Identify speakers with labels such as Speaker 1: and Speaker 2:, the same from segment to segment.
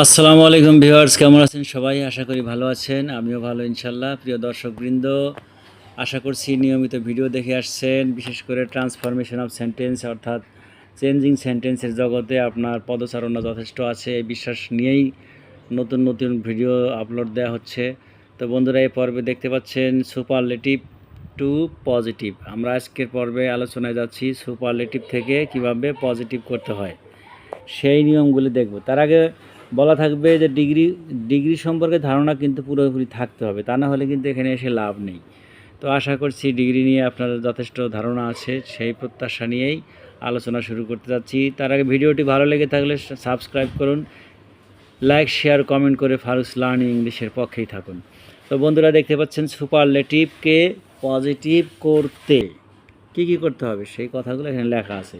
Speaker 1: আসসালামু আলাইকুম ভিউয়ার্স, কেমন আছেন সবাই? আশা করি ভালো আছেন। আমিও ভালো ইনশাল্লাহ। প্রিয় দর্শকবৃন্দ, আশা করছি নিয়মিত ভিডিও দেখে আসছেন। বিশেষ করে ট্রান্সফরমেশন অফ সেন্টেন্স অর্থাৎ চেঞ্জিং সেন্টেন্সের জগতে আপনার পদচারণা যথেষ্ট আছে এই বিশ্বাস নিয়েই নতুন নতুন ভিডিও আপলোড দেওয়া হচ্ছে। তো বন্ধুরা, এই পর্বে দেখতে পাচ্ছেন সুপারলেটিভ টু পজিটিভ। আমরা আজকের পর্বে আলোচনায় যাচ্ছি সুপারলেটিভ থেকে কিভাবে পজিটিভ করতে হয় সেই নিয়মগুলি দেখব। তার আগে বলা থাকবে যে ডিগ্রি সম্পর্কে ধারণা কিন্তু পুরোপুরি থাকতে হবে, তা না হলে কিন্তু এখানে এসে লাভ নেই। তো আশা করছি ডিগ্রি নিয়ে আপনার যথেষ্ট ধারণা আছে, সেই প্রত্যাশা নিয়েই আলোচনা শুরু করতে যাচ্ছি। তার আগে ভিডিওটি ভালো লেগে থাকলে সাবস্ক্রাইব করুন, লাইক শেয়ার কমেন্ট করে ফারুস লার্নিং ইংলিশের পক্ষেই থাকুন। তো বন্ধুরা, দেখতে পাচ্ছেন সুপারলেটিভকে পজিটিভ করতে কী করতে হবে সেই কথাগুলো এখানে লেখা আছে।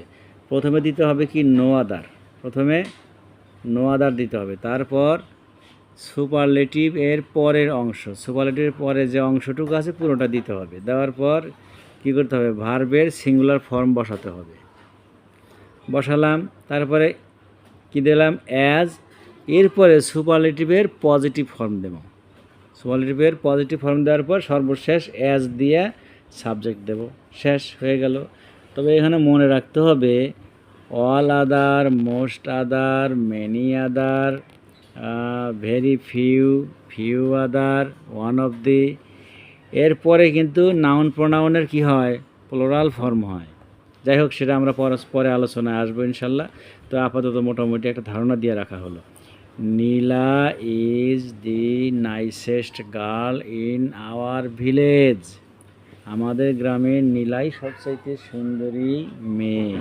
Speaker 1: প্রথমে দিতে হবে কি নো আদার, প্রথমে নো আদার দিতে হবে। তারপর সুপারলেটিভ এর পরের অংশ, সুপারলেটিভের পরে যে অংশটুকু আছে পুরোটা দিতে হবে। দেওয়ার পর কী করতে হবে, ভার্বের সিঙ্গুলার ফর্ম বসাতে হবে। বসালাম, তারপরে কি দিলাম, অ্যাজ। এরপরে সুপারলেটিভের পজিটিভ ফর্ম দেব। সুপারলেটিভের পজিটিভ ফর্ম দেওয়ার পর সর্বশেষ অ্যাজ দিয়ে সাবজেক্ট দেব। শেষ হয়ে গেল। তবে এখানে মনে রাখতে হবে all other, most other, many other, very few, few other, one of দি। এরপরে কিন্তু নাউন প্রোনাউনের কি হয়, প্লোরাল ফর্ম হয়। যাই হোক, সেটা আমরা পরে আলোচনায় আসবো ইনশাল্লাহ। তো আপাতত মোটামুটি একটা ধারণা দিয়ে রাখা হলো। Nila is the nicest girl in our village. আমাদের গ্রামের নীলাই সবচাইতে সুন্দরী মেয়ে।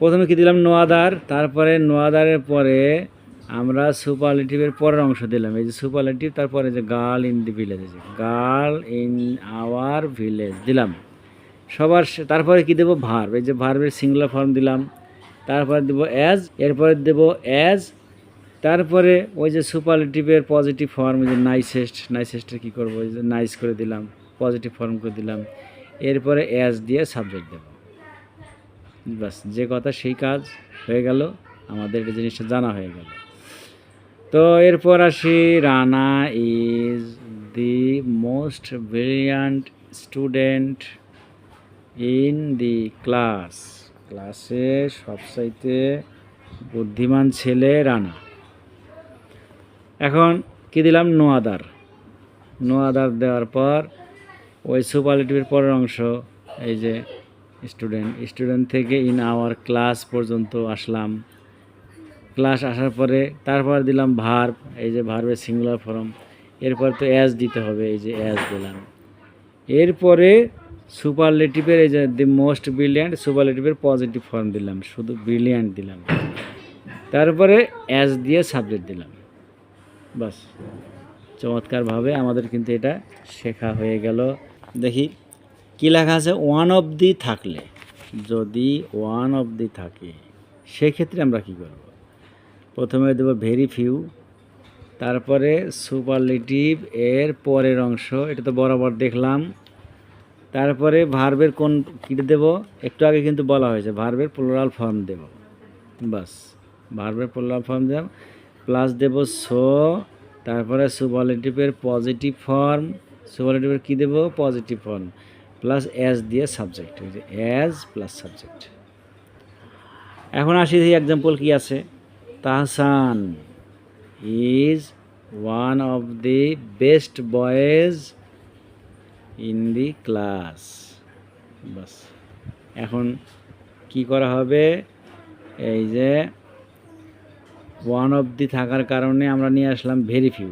Speaker 1: প্রথমে কি দিলাম, নো আদার। তারপরে নো আদারের পরে আমরা সুপারলেটিভের পরের অংশ দিলাম। এই যে সুপারলেটিভ, তারপরে যে girl in the village, girl in our village দিলাম সবার। তারপরে কি দেবো, ভার্ব। এই যে ভার্বের সিঙ্গুলার ফর্ম দিলাম। তারপরে দেবো অ্যাজ, এরপরে দেবো অ্যাজ। তারপরে ওই যে সুপারলেটিভের পজিটিভ ফর্ম, যে নাইসেস্ট, নাইসেস্টের কী করবো, ওই যে নাইস করে দিলাম, পজিটিভ ফর্ম করে দিলাম। এরপরে অ্যাজ দিয়ে সাবজেক্ট দেব। বাস, যে কথা সেই কাজ হয়ে গেল, আমাদের এই জিনিসটা জানা হয়ে গেল। তো এরপর আসি, Rana is the most brilliant student in the class. ক্লাসে সবচাইতে বুদ্ধিমান ছেলে রানা। এখন কি দিলাম, নো আদার। নো আদার দেওয়ার পর ওই সুপারলেটিভের পরের অংশ, এই যে স্টুডেন্ট, স্টুডেন্ট থেকে ইন আওয়ার ক্লাস পর্যন্ত আসলাম। ক্লাস আসার পরে তারপর দিলাম ভার্ব, এই যে ভার্বের সিঙ্গুলার ফর্ম। এরপর তো অ্যাজ দিতে হবে, এই যে অ্যাজ দিলাম। এরপরে সুপারলেটিভের এই যে দি মোস্ট ব্রিলিয়ান্ট, সুপারলেটিভের পজিটিভ ফর্ম দিলাম, শুধু ব্রিলিয়ান্ট দিলাম। তারপরে অ্যাজ দিয়ে সাবজেক্ট দিলাম। বাস, চমৎকারভাবে আমাদের কিন্তু এটা শেখা হয়ে গেল। দেখি কী লেখা আছে, ওয়ান অফ দি থাকলে, যদি ওয়ান অফ দি থাকে সেক্ষেত্রে আমরা কী করব, প্রথমে দেবো ভেরি ফিউ, তারপরে সুপারলেটিভ এর পরের অংশ, এটা তো বরাবর দেখলাম। তারপরে ভার্বের কোন কী দেব, একটু আগে কিন্তু বলা হয়েছে, ভার্বের প্লুরাল ফর্ম দেব। বাস, ভার্বের প্লুরাল ফর্ম দেব, প্লাস দেব সো। তারপরে সুপারলেটিভের পজিটিভ ফর্ম, সুপারলেটিভের কী দেব, পজিটিভ ফর্ম, প্লাস অ্যাজ দিয়ে সাবজেক্ট, অ্যাজ প্লাস সাবজেক্ট। এখন আসি, এক্সাম্পল কি আছে, Tahsan is one of the best boys in the class. বাস, এখন কি করা হবে, এই যে ওয়ান অফ দি থাকার কারণে আমরা নিয়ে আসলাম very few.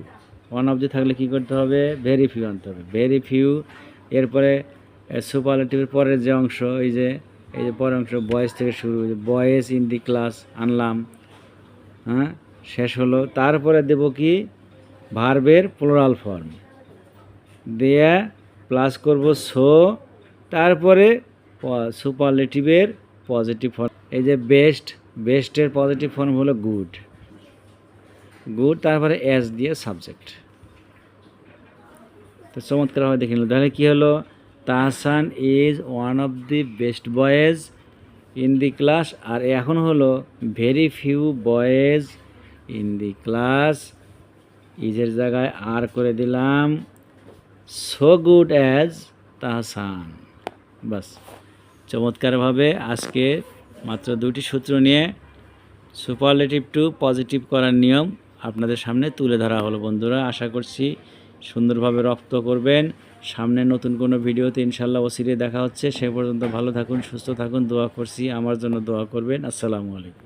Speaker 1: One of the থাকলে কি করতে হবে, ভেরি ফিউ আনতে হবে, ভেরি ফিউ। এরপরে সুপারলেটিভের পরের যে অংশ, এই যে পরের অংশ বয়েজ থেকে শুরু, বয়েজ ইন দি ক্লাস আনলাম, হ্যাঁ, শেষ হলো। তারপরে দেব কি, ভার্বের প্লুরাল ফর্ম দিয়ে প্লাস করব সো। তারপরে সুপারলেটিভের পজিটিভ ফর্ম, এই যে বেস্ট, বেস্টের পজিটিভ ফর্ম হলো গুড, গুড। তারপরে অ্যাজ দিয়ে সাবজেক্ট। তো চমৎকারভাবে দেখে নিল। তাহলে কী হলো, Tahsan is one of the best boys in the class. আর এখন হলো very few boys in the class, ইজের জায়গায় আর করে দিলাম সো গুড অ্যাজ তাহসান। বাস, চমৎকারভাবে আজকে মাত্র 2টি সূত্র নিয়ে সুপারলেটিভ টু পজিটিভ করার নিয়ম আপনাদের সামনে তুলে ধরা হলো বন্ধুরা। আশা করছি সুন্দরভাবে রপ্ত করবেন। সামনে নতুন কোনো ভিডিওতে ইনশাল্লাহ অচিরে দেখা হচ্ছে। সে পর্যন্ত ভালো থাকুন, সুস্থ থাকুন, দোয়া করছি, আমার জন্য দোয়া করবেন। আসসালামু আলাইকুম।